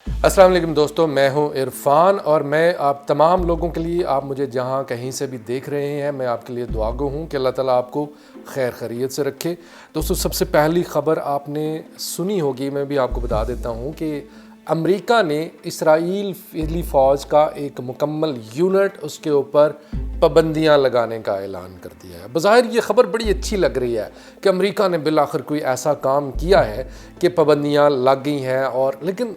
अस्सलाम वालेकुम दोस्तों, मैं हूं इरफान और मैं आप तमाम लोगों के लिए, आप मुझे जहां कहीं से भी देख रहे हैं, मैं आपके लिए दुआगो हूं कि अल्लाह ताला आपको खैर खैरियत से रखे। दोस्तों, सबसे पहली ख़बर आपने सुनी होगी, मैं भी आपको बता देता हूं कि अमेरिका ने इसराइली फ़ौज का एक मुकम्मल यूनिट उसके ऊपर पाबंदियां लगाने का ऐलान कर दिया है। बज़ाहिर ये ख़बर बड़ी अच्छी लग रही है कि अमेरिका ने बिलाखिर कोई ऐसा काम किया है कि पाबंदियां लग गई हैं। और लेकिन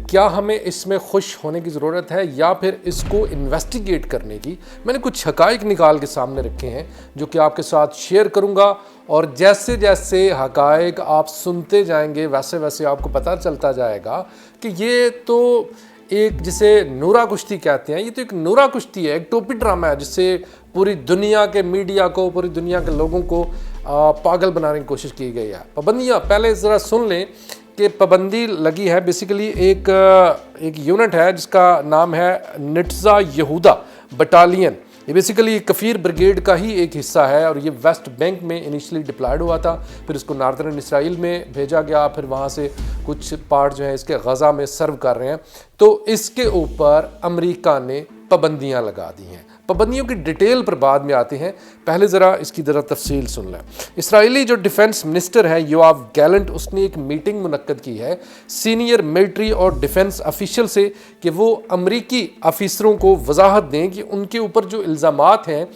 क्या हमें इसमें खुश होने की ज़रूरत है या फिर इसको इन्वेस्टिगेट करने की? मैंने कुछ हक़ाइक़ निकाल के सामने रखे हैं जो कि आपके साथ शेयर करूंगा, और जैसे जैसे हक़ाइक़ आप सुनते जाएंगे वैसे वैसे आपको पता चलता जाएगा कि ये तो एक, जिसे नूरा कुश्ती कहते हैं, ये तो एक नूरा कुश्ती है, एक टोपी ड्रामा है जिससे पूरी दुनिया के मीडिया को, पूरी दुनिया के लोगों को पागल बनाने की कोशिश की गई है। पाबंदियाँ पहले ज़रा सुन लें कि पाबंदी लगी है। बेसिकली एक यूनिट है जिसका नाम है निट्ज़ा यहूदा बटालियन। ये बेसिकली कफ़ीर ब्रिगेड का ही एक हिस्सा है और ये वेस्ट बैंक में इनिशियली डिप्लॉयड हुआ था, फिर इसको नार्दर्न इसराइल में भेजा गया, फिर वहाँ से कुछ पार्ट जो है इसके गज़ा में सर्व कर रहे हैं। तो इसके ऊपर अमेरिका ने पाबंदियाँ लगा दी हैं। पाबंदियों की डिटेल पर बाद में आते हैं, पहले ज़रा इसकी ज़रा तफसील सुन लें। इसराइली जो डिफेंस मिनिस्टर है योआव गैलेंट, उसने एक मीटिंग मुनक्कद की है सीनियर मिलिट्री और डिफेंस ऑफिशियल से कि वो अमरीकी ऑफिसरों को वजाहत दें कि उनके ऊपर जो इल्ज़ामात हैं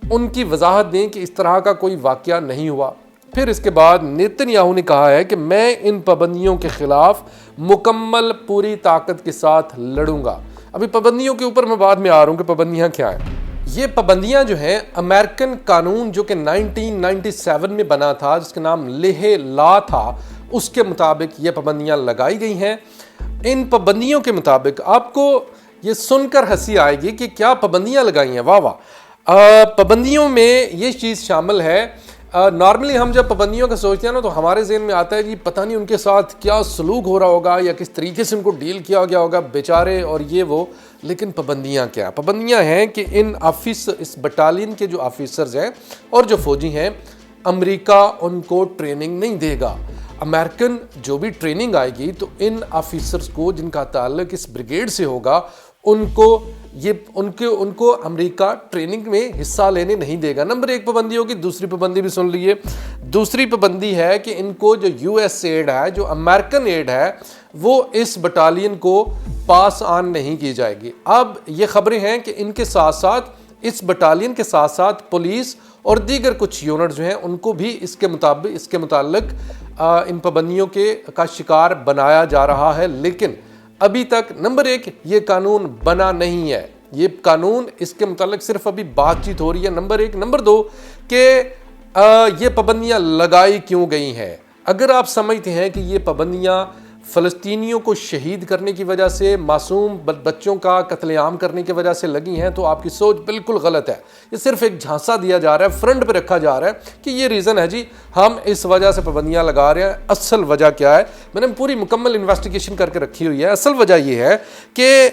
उनकी वजाहत दें कि इस तरह का कोई वाक़या नहीं हुआ। फिर इसके बाद नेतन्याहू ने कहा है कि मैं इन पाबंदियों के ख़िलाफ़ मुकम्मल पूरी ताकत के साथ लड़ूंगा। अभी पाबंदियों के ऊपर मैं बाद में आ रहा हूँ कि पाबंदियाँ क्या हैं। ये पाबंदियाँ जो हैं अमेरिकन कानून जो कि 1997 में बना था, जिसका नाम लेह लॉ था, उसके मुताबिक ये पाबंदियाँ लगाई गई हैं। इन पाबंदियों के मुताबिक आपको ये सुनकर हंसी आएगी कि क्या पाबंदियाँ लगाई हैं, वाह वाह। पाबंदियों में ये चीज़ शामिल है, नॉर्मली हम जब पाबंदियों का सोचते हैं ना तो हमारे ज़हन में आता है कि पता नहीं उनके साथ क्या सलूक हो रहा होगा या किस तरीके से उनको डील किया गया होगा बेचारे और ये वो। लेकिन पाबंदियाँ क्या? पाबंदियाँ हैं कि इस बटालियन के जो ऑफिसर्स हैं और जो फ़ौजी हैं, अमेरिका उनको ट्रेनिंग नहीं देगा। अमेरिकन जो भी ट्रेनिंग आएगी तो इन ऑफिसर्स को, जिनका ताल्लुक इस ब्रिगेड से होगा, उनको अमेरिका ट्रेनिंग में हिस्सा लेने नहीं देगा। नंबर एक पाबंदी होगी। दूसरी पाबंदी भी सुन लीजिए। दूसरी पाबंदी है कि इनको जो यूएस एड है, जो अमेरिकन एड है, वो इस बटालियन को पास ऑन नहीं की जाएगी। अब ये खबरें हैं कि इनके साथ साथ, इस बटालियन के साथ साथ पुलिस और दीगर कुछ यूनिट जो हैं उनको भी इसके मुताबिक इन पाबंदियों का शिकार बनाया जा रहा है। लेकिन अभी तक नंबर एक ये कानून बना नहीं है। ये कानून, इसके मुतालिक सिर्फ अभी बातचीत हो रही है, नंबर एक। नंबर दो कि ये पाबंदियाँ लगाई क्यों गई हैं। अगर आप समझते हैं कि ये पाबंदियाँ फ़लस्तीनियों को शहीद करने की वजह से, मासूम बच्चों का कत्लेआम करने की वजह से लगी हैं, तो आपकी सोच बिल्कुल गलत है। ये सिर्फ एक झांसा दिया जा रहा है, फ्रंट पे रखा जा रहा है कि ये रीज़न है जी, हम इस वजह से पाबंदियाँ लगा रहे हैं। असल वजह क्या है, मैंने पूरी मुकम्मल इन्वेस्टिगेशन करके रखी हुई है। असल वजह ये है कि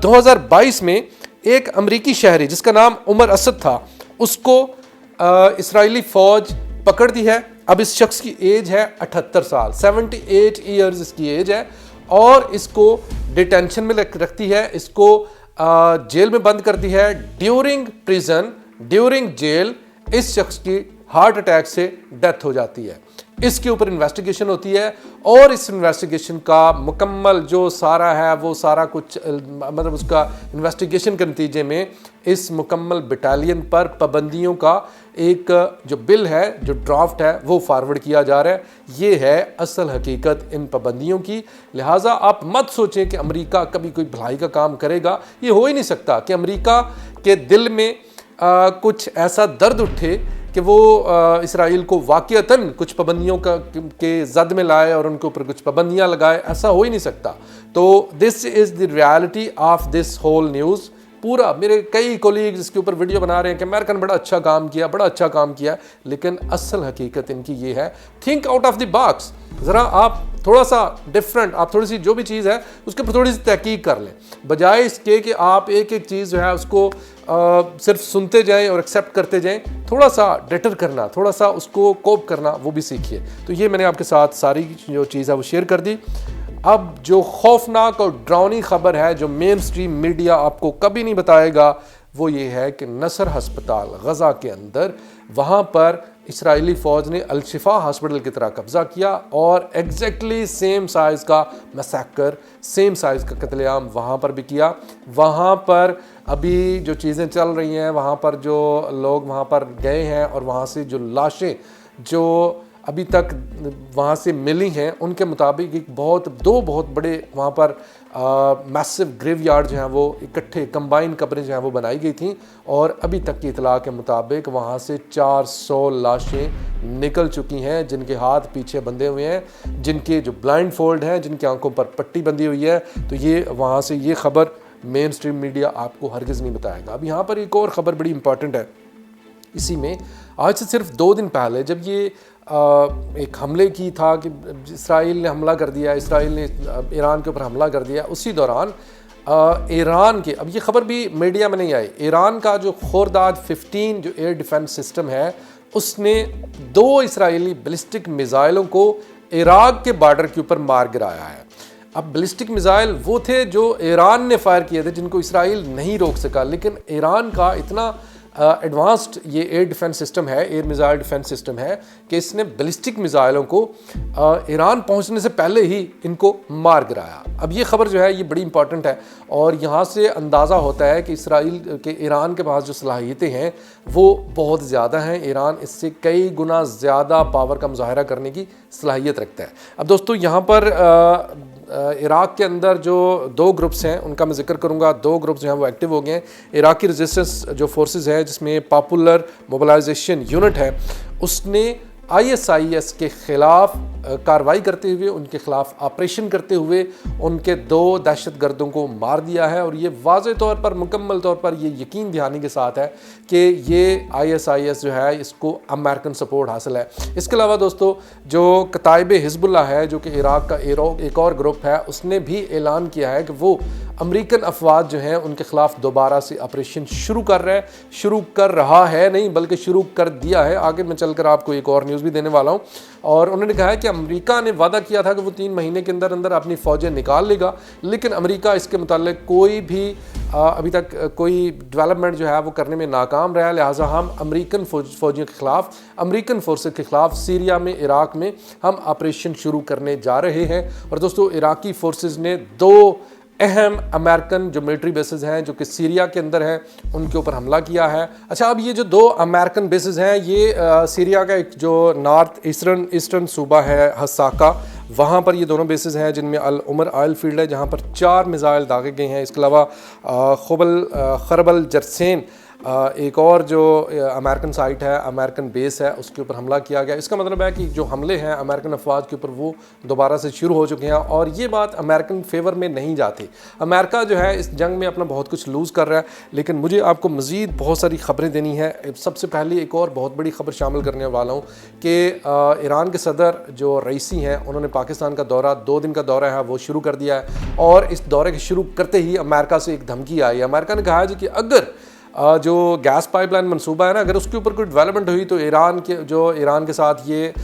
2022 में एक अमरीकी शहरी जिसका नाम उमर असद था, उसको इसराइली फ़ौज पकड़ती है। अब इस शख्स की एज है 78 साल, 78 ईयर्स इसकी एज है, और इसको डिटेंशन में रखती है, इसको जेल में बंद करती है। ड्यूरिंग जेल इस शख्स की हार्ट अटैक से डेथ हो जाती है। इसके ऊपर इन्वेस्टिगेशन होती है और इस इन्वेस्टिगेशन का मुकम्मल जो सारा है वो सारा कुछ, मतलब उसका इन्वेस्टिगेशन के नतीजे में इस मुकम्मल बटालियन पर पाबंदियों का एक जो बिल है, जो ड्राफ्ट है, वो फारवर्ड किया जा रहा है। ये है असल हकीकत इन पाबंदियों की। लिहाजा आप मत सोचें कि अमेरिका कभी कोई भलाई का काम करेगा। ये हो ही नहीं सकता कि अमेरिका के दिल में कुछ ऐसा दर्द उठे कि वो इसराइल को वाक़ियतन कुछ पाबंदियों के जद में लाए और उनके ऊपर कुछ पाबंदियाँ लगाए। ऐसा हो ही नहीं सकता। तो this is the reality of this whole news. पूरा, मेरे कई कोलीग्स इसके ऊपर वीडियो बना रहे हैं कि अमेरिका ने बड़ा अच्छा काम किया, लेकिन असल हकीकत इनकी ये है। Think out of the box. ज़रा आप थोड़ा सा डिफरेंट, आप थोड़ी सी जो भी चीज़ है उसके ऊपर थोड़ी सी तहकीक कर लें, बजाय इसके कि आप एक एक चीज़ जो है उसको सिर्फ सुनते जाएं और एक्सेप्ट करते जाएं। थोड़ा सा डेटर करना, थोड़ा सा उसको कोप करना, वो भी सीखिए। तो ये मैंने आपके साथ सारी जो चीज़ है वो शेयर कर दी। अब जो खौफनाक और डरावनी खबर है जो मेन स्ट्रीम मीडिया आपको कभी नहीं बताएगा, वो ये है कि नसर हस्पताल गज़ा के अंदर, वहाँ पर इस्राएली फ़ौज ने अल-शिफा हॉस्पिटल की तरह कब्ज़ा किया और एग्जैक्टली सेम साइज़ का मैसेकर, सेम साइज़ का कत्लेआम वहाँ पर भी किया। वहाँ पर अभी जो चीज़ें चल रही हैं, वहाँ पर जो लोग वहाँ पर गए हैं और वहाँ से जो लाशें जो अभी तक वहाँ से मिली हैं, उनके मुताबिक दो बहुत बड़े वहाँ पर मैसिव ग्रेवयार्ड जो हैं वो इकट्ठे कंबाइन कब्रें जो हैं वो बनाई गई थी और अभी तक की इतला के मुताबिक वहाँ से 400 लाशें निकल चुकी हैं, जिनके हाथ पीछे बंधे हुए हैं, जिनके जो ब्लाइंड फोल्ड हैं, जिनकी आंखों पर पट्टी बंधी हुई है। तो ये वहाँ से ये खबर मेन स्ट्रीम मीडिया आपको हरगिज़ नहीं बताएगा। अब यहाँ पर एक और ख़बर बड़ी इंपॉर्टेंट है इसी में। आज से सिर्फ 2 दिन पहले जब ये एक हमले की था कि इसराइल ने हमला कर दिया, इसराइल ने ईरान के ऊपर हमला कर दिया, उसी दौरान ईरान के, अब ये ख़बर भी मीडिया में नहीं आई, ईरान का जो खोरदाद 15 जो एयर डिफेंस सिस्टम है, उसने 2 इसराइली बैलिस्टिक मिज़ाइलों को इराक के बॉर्डर के ऊपर मार गिराया है। अब बैलिस्टिक मिज़ाइल वो थे जो ईरान ने फायर किए थे, जिनको इसराइल नहीं रोक सका, लेकिन ईरान का इतना एडवांस्ड ये एयर डिफेंस सिस्टम है, एयर मिज़ाइल डिफेंस सिस्टम है कि इसने बैलिस्टिक मिज़ाइलों को ईरान पहुंचने से पहले ही इनको मार गिराया। अब ये ख़बर जो है ये बड़ी इंपॉर्टेंट है और यहाँ से अंदाज़ा होता है कि इसराइल के ईरान के पास जो सलाहियतें हैं वो बहुत ज़्यादा हैं। ईरान इससे कई गुना ज़्यादा पावर का मुजाहरा करने की सलाहियत रखता है। अब दोस्तों यहाँ पर इराक़ के अंदर जो 2 ग्रुप्स हैं उनका मैं जिक्र करूँगा। 2 ग्रुप्स जो हैं वो एक्टिव हो गए हैं। इराक़ी रेजिस्टेंस जो फोर्सेस है, जिसमें पॉपुलर मोबिलाइजेशन यूनिट है, उसने ISIS के ख़िलाफ़ कार्रवाई करते हुए, उनके ख़िलाफ़ ऑपरेशन करते हुए उनके 2 दहशतगर्दों को मार दिया है। और ये वाज़े तौर पर, मुकम्मल तौर पर ये यकीन दिलाने के साथ है कि ये ISIS जो है इसको अमेरिकन सपोर्ट हासिल है। इसके अलावा दोस्तों जो कताइब हिज़्बुल्लाह है, जो कि इराक़ का एक और ग्रुप है, उसने भी ऐलान किया है कि वो अमेरिकन अफवाज जो हैं उनके ख़िलाफ़ दोबारा से ऑपरेशन शुरू कर रहा है नहीं बल्कि शुरू कर दिया है। आगे मैं चलकर आपको एक और न्यूज़ भी देने वाला हूँ। और उन्होंने कहा है कि अमेरिका ने वादा किया था कि वो 3 महीने के अंदर अंदर अपनी फ़ौजें निकाल लेगा, लेकिन अमेरिका इसके मुताल्लिक कोई भी अभी तक कोई डेवलपमेंट जो है वो करने में नाकाम रहा। लिहाजा हम अमेरिकन फ़ौजियों के ख़िलाफ़, अमेरिकन फोर्सेस के ख़िलाफ़ सीरिया में, इराक़ में हम ऑपरेशन शुरू करने जा रहे हैं। और दोस्तों इराक़ी फोर्सेस ने 2 अहम अमेरिकन जो मिलिट्री बेसेस हैं जो कि सीरिया के अंदर हैं, उनके ऊपर हमला किया है। अच्छा, अब ये जो 2 अमेरिकन बेसेस हैं, ये सीरिया का एक जो नॉर्थ ईस्टर्न सूबा है हसाका, वहाँ पर ये दोनों बेसेस हैं, जिनमें अल उमर ऑयल फील्ड है जहाँ पर 4 मिज़ाइल दागे गए हैं। इसके अलावा खरबल जरसेन एक और जो अमेरिकन साइट है, अमेरिकन बेस है, उसके ऊपर हमला किया गया। इसका मतलब है कि जो हमले हैं अमेरिकन अफवाज के ऊपर वो दोबारा से शुरू हो चुके हैं और ये बात अमेरिकन फेवर में नहीं जाती। अमेरिका जो है इस जंग में अपना बहुत कुछ लूज़ कर रहा है, लेकिन मुझे आपको मज़ीद बहुत सारी ख़बरें देनी है। सबसे पहले एक और बहुत बड़ी ख़बर शामिल करने वाला हूँ कि ईरान के सदर जो रईसी हैं, उन्होंने पाकिस्तान का दौरा, 2 दिन का दौरा है वो शुरू कर दिया है। और इस दौरे के शुरू करते ही अमेरिका से एक धमकी आई। अमेरिका ने कहा है जी कि अगर जो गैस पाइपलाइन मनसूबा है ना, अगर उसके ऊपर कोई डेवलपमेंट हुई तो ईरान के साथ ये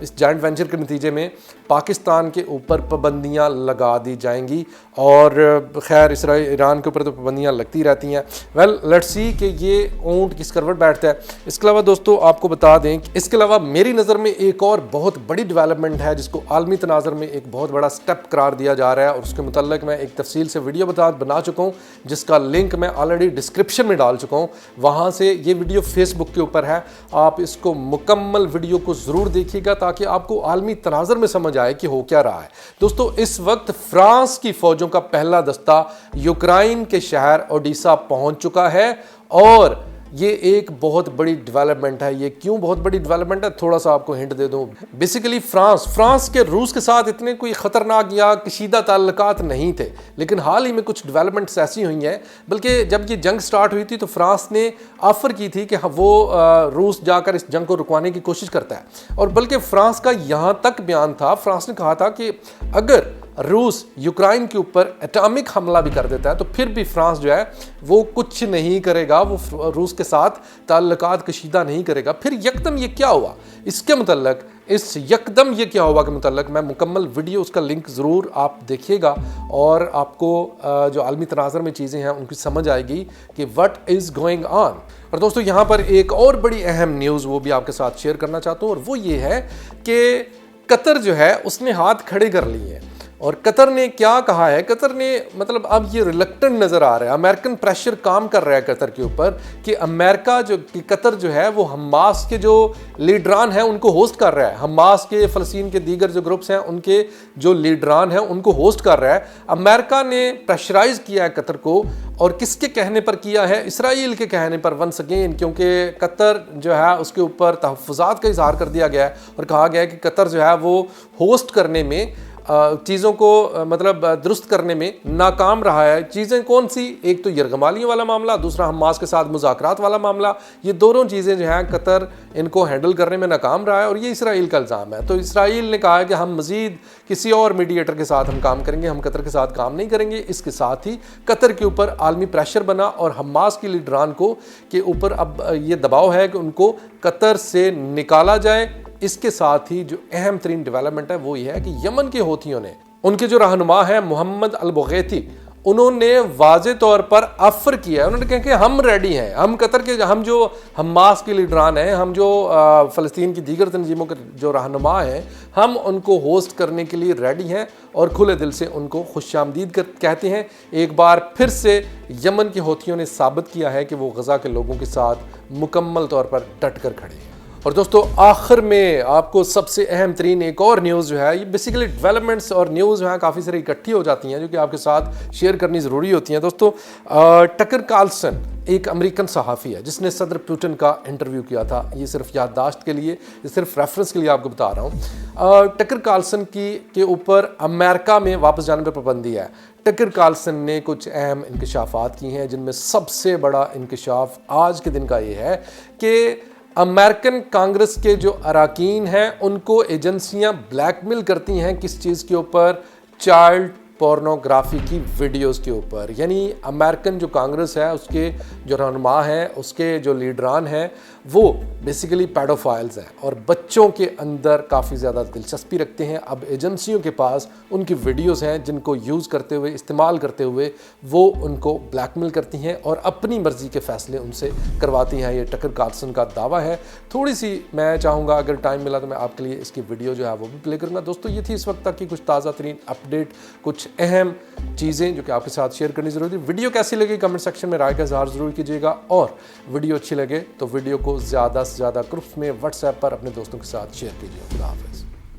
इस जॉइंट वेंचर के नतीजे में पाकिस्तान के ऊपर पाबंदियाँ लगा दी जाएंगी। और खैर ईरान के ऊपर तो पाबंदियाँ लगती रहती हैं। वेल लेट्स सी कि ये ऊँट किस करवट बैठता है। इसके अलावा दोस्तों आपको बता दें कि इसके अलावा मेरी नज़र में एक और बहुत बड़ी डेवलपमेंट है जिसको आलमी तनाज़र में एक बहुत बड़ा स्टेप करार दिया जा रहा है और उसके मुतल्लिक मैं एक तफसील से वीडियो बना चुका हूँ, जिसका लिंक मैं ऑलरेडी डिस्क्रिप्शन में डाल चुका हूँ। वहाँ से ये वीडियो फेसबुक के ऊपर है, आप इसको मुकम्मल वीडियो को ज़रूर देखिएगा ताकि आपको आलमी तनाज़र में समझ आए कि हो क्या रहा है। दोस्तों इस वक्त फ्रांस की फ़ौजों का पहला दस्ता यूक्रेन के शहर ओडिशा पहुंच चुका है और ये एक बहुत बड़ी डेवलपमेंट है। ये क्यों बहुत बड़ी डेवलपमेंट है, थोड़ा सा आपको हिंट दे दूं। बेसिकली फ्रांस के रूस के साथ इतने कोई ख़तरनाक या कशीदा ताल्लुकात नहीं थे, लेकिन हाल ही में कुछ डेवलपमेंट्स ऐसी हुई हैं, बल्कि जब ये जंग स्टार्ट हुई थी तो फ्रांस ने ऑफ़र की थी कि वो रूस जाकर इस जंग को रुकवाने की कोशिश करता है। और बल्कि फ्रांस का यहाँ तक बयान था, फ्रांस ने कहा था कि अगर रूस यूक्रेन के ऊपर एटॉमिक हमला भी कर देता है तो फिर भी फ्रांस जो है वो कुछ नहीं करेगा, वो रूस के साथ ताल्लुकात कशीदा नहीं करेगा। फिर यकदम ये क्या हुआ, इसके मुतल्लिक इस यकदम ये क्या हुआ के मुतल्लक मैं मुकम्मल वीडियो उसका लिंक ज़रूर आप देखिएगा और आपको जो आलमी तनाज़र में चीज़ें हैं उनकी समझ आएगी कि व्हाट इज़ गोइंग ऑन। और दोस्तों यहाँ पर एक और बड़ी अहम न्यूज़ वो भी आपके साथ शेयर करना चाहता हूँ और वो ये है कि कतर जो है उसने हाथ खड़े कर लिए हैं। और कतर ने क्या कहा है, कतर ने मतलब अब ये रिलक्टेंट नज़र आ रहा है, अमेरिकन प्रेशर काम कर रहा है कतर के ऊपर कि अमेरिका जो कि कतर जो है वो हमास के जो लीडरान हैं उनको होस्ट कर रहा है, हमास के फ़लस्तीन के दीगर जो ग्रुप्स हैं उनके जो लीडरान हैं उनको होस्ट कर रहा है। अमेरिका ने प्रेशराइज़ किया है कतर को और किसके कहने पर किया है, इसराइल के कहने पर वंस अगेन, क्योंकि कतर जो है उसके ऊपर तहफ़्फ़ुज़ात का इज़हार कर दिया गया है और कहा गया है कि कतर जो है वो होस्ट करने में चीज़ों को मतलब दुरुस्त करने में नाकाम रहा है। चीज़ें कौन सी, एक तो यरगमालियों वाला मामला, दूसरा हमास के साथ मुज़ाकरात वाला मामला, ये दोनों चीज़ें जो हैं कतर इनको हैंडल करने में नाकाम रहा है और ये इसराइल का इल्ज़ाम है। तो इसराइल ने कहा है कि हम मज़ीद किसी और मीडिएटर के साथ हम काम करेंगे, हम कतर के साथ काम नहीं करेंगे। इसके साथ ही कतर के ऊपर आलमी प्रेशर बना और हमास की लीडरान को के ऊपर अब ये दबाव है कि उनको कतर से निकाला जाए। इसके साथ ही जो अहम तरीन डेवलपमेंट है वो ये है कि यमन के हौथियों ने, उनके जो रहनुमा है मोहम्मद अल बुगैती, उन्होंने वाज़े तौर पर ऑफर किया है, उन्होंने कहा कि हम रेडी हैं, हम कतर के, हम जो हमास के लीडरान हैं, हम जो फ़लस्तीन की दीगर तंजीमों के जो रहनुमा हैं, हम उनको होस्ट करने के लिए रेडी हैं और खुले दिल से उनको खुशामदीद कहते हैं। एक बार फिर से यमन के हौथियों ने साबित किया है कि वो गज़ा के लोगों के साथ मुकम्मल तौर पर डट कर खड़े हैं। और दोस्तों आखिर में आपको सबसे अहम तरीन एक और न्यूज़ जो है, ये बेसिकली डेवलपमेंट्स और न्यूज़ जो है काफ़ी सारी इकट्ठी हो जाती हैं जो कि आपके साथ शेयर करनी ज़रूरी होती हैं। दोस्तों टकर कार्लसन एक अमेरिकन सहाफ़ी है जिसने सदर पुतिन का इंटरव्यू किया था। ये सिर्फ याददाश्त के लिए, ये सिर्फ रेफरेंस के लिए आपको बता रहा हूँ। टकर कार्लसन के ऊपर अमेरिका में वापस जाने पर पाबंदी है। टकर कार्लसन ने कुछ अहम इंकशाफात की हैं जिनमें सबसे बड़ा इंकशाफ आज के दिन का ये है कि अमेरिकन कांग्रेस के जो अरकान हैं उनको एजेंसियां ब्लैकमेल करती हैं किस चीज़ के ऊपर, चाइल्ड पोर्नोग्राफी की वीडियोस के ऊपर। यानी अमेरिकन जो कांग्रेस है उसके जो रहनुमा हैं, उसके जो लीडरान हैं, वो बेसिकली पैडोफाइल्स हैं और बच्चों के अंदर काफ़ी ज़्यादा दिलचस्पी रखते हैं। अब एजेंसियों के पास उनकी वीडियोस हैं जिनको यूज़ करते हुए, इस्तेमाल करते हुए वो उनको ब्लैकमेल करती हैं और अपनी मर्ज़ी के फ़ैसले उनसे करवाती हैं। ये टकर कार्लसन का दावा है। थोड़ी सी मैं चाहूँगा अगर टाइम मिला तो मैं आपके लिए इसकी वीडियो जो है वो भी प्ले करूँगा। दोस्तों ये थी इस वक्त तक की कुछ ताज़ा तरीन अपडेट, कुछ अहम चीज़ें जो कि आपके साथ शेयर करनी ज़रूरी थी। वीडियो कैसी लगी कमेंट सेक्शन में राय का इज़हार ज़रूर कीजिएगा और वीडियो अच्छी लगे तो वीडियो को ज़्यादा से ज़्यादा ग्रुप्स में व्हाट्सएप पर अपने दोस्तों के साथ शेयर कीजिए। खुदा हाफ़िज़।